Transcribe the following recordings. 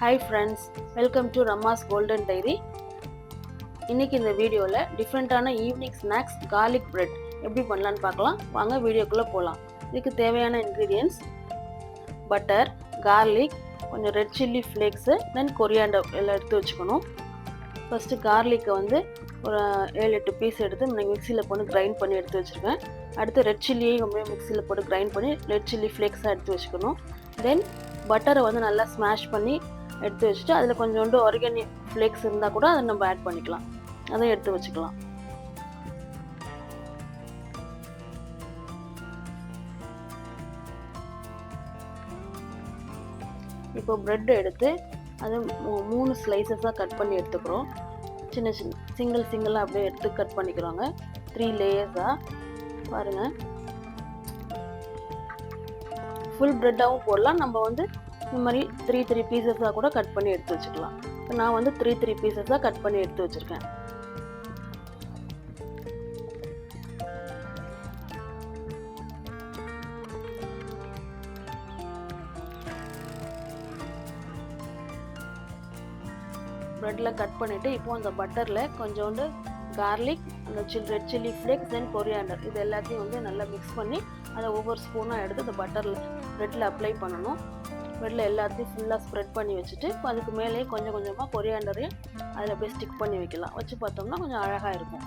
Hi friends, welcome to Ramma's Golden Diary. இன்னைக்கு இந்த வீடியோவில் டிஃப்ரெண்ட்டான ஈவினிங் ஸ்நாக்ஸ் garlic bread எப்படி பண்ணலான்னு பார்க்கலாம். வாங்க வீடியோக்குள்ளே போகலாம். இதுக்கு தேவையான இன்க்ரீடியன்ட்ஸ் பட்டர், garlic, கொஞ்சம் ரெட் சில்லி ஃப்ளேக்ஸு, தென் கொரியாண்டர் எல்லாம் எடுத்து வச்சுக்கணும். ஃபஸ்ட்டு கார்லிக்கை வந்து ஒரு 7-8 பீஸ் எடுத்து மிக்சியில் போட்டு கிரைண்ட் பண்ணி எடுத்து வச்சுருக்கேன். அடுத்து ரெட் சில்லியையும் ரொம்ப மிக்சியில் போட்டு கிரைண்ட் பண்ணி ரெட் சில்லி ஃப்ளேக்ஸாக எடுத்து வச்சுக்கணும். தென் பட்டரை வந்து நல்லா ஸ்மாஷ் பண்ணி எடுத்து வச்சுட்டு அதில் கொஞ்சோண்டு ஆர்கானிக் ஃப்ளேக்ஸ் இருந்தால் கூட அதை நம்ம ஆட் பண்ணிக்கலாம். அதை எடுத்து வச்சுக்கலாம். இப்போ ப்ரெட் எடுத்து அதை 3 ஸ்லைசஸாக கட் பண்ணி எடுத்துக்கிறோம். சின்ன சிங்கிளாக அப்படியே எடுத்து கட் பண்ணிக்கிறோங்க. 3 லேயர்ஸாக பாருங்கள். ஃபுல் ப்ரெட்டாகவும் போடலாம். நம்ம வந்து இந்த மாதிரி 3 பீசஸாக கூட கட் பண்ணி எடுத்து வச்சுக்கலாம். இப்போ நான் வந்து 3 பீசஸாக கட் பண்ணி எடுத்து வச்சுருக்கேன். ப்ரெட்டில் கட் பண்ணிவிட்டு இப்போ அந்த பட்டரில் கொஞ்சோண்டு கார்லிக், அந்த ரெட் சில்லி ஃப்ளேக்ஸ், தென் கொரியாண்டர் இது எல்லாத்தையும் வந்து நல்லா மிக்ஸ் பண்ணி அதை ஒவ்வொரு ஸ்பூனாக எடுத்து அந்த பட்டரில் ப்ரெட்டில் அப்ளை பண்ணணும். ப்ரெட்டில் எல்லாத்தையும் ஃபுல்லாக ஸ்ப்ரெட் பண்ணி வச்சுட்டு இப்போ அதுக்கு மேலே கொஞ்சம் கொஞ்சமாக கொரியாண்டரையும் அதில் அப்படியே ஸ்டிக் பண்ணி வைக்கலாம். வச்சு பார்த்தோம்னா கொஞ்சம் அழகாக இருக்கும்.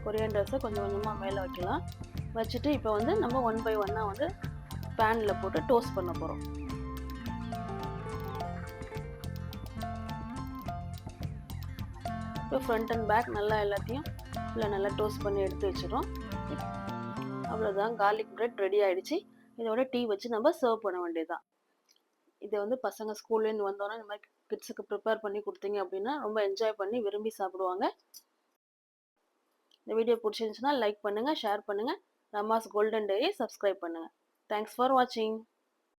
கொரியாண்டர்ஸை கொஞ்சம் கொஞ்சமாக மேலே வைக்கலாம். வச்சுட்டு இப்போ வந்து நம்ம 1 by 1 வந்து பேனில் போட்டு டோஸ்ட் பண்ண போகிறோம். இப்போ ஃப்ரண்ட் அண்ட் பேக் நல்லா எல்லாத்தையும் நல்லா டோஸ்ட் பண்ணி எடுத்து வச்சிடும். அவ்வளோதான், கார்லிக் பிரெட் ரெடி ஆகிடுச்சு. இதோட டீ வச்சு நம்ம சர்வ் பண்ண வேண்டியதுதான். இதை வந்து பசங்க ஸ்கூல்லேருந்து வந்தோன்னா இந்த மாதிரி கிட்ஸுக்கு ப்ரிப்பேர் பண்ணி கொடுத்தீங்க அப்படின்னா ரொம்ப என்ஜாய் பண்ணி விரும்பி சாப்பிடுவாங்க. இந்த வீடியோ பிடிச்சிருந்துச்சுன்னா லைக் பண்ணுங்கள், ஷேர் பண்ணுங்கள். ரம்மாஸ் கோல்டன் டைரி சப்ஸ்கிரைப் பண்ணுங்கள். தேங்க்ஸ் ஃபார் வாட்சிங்.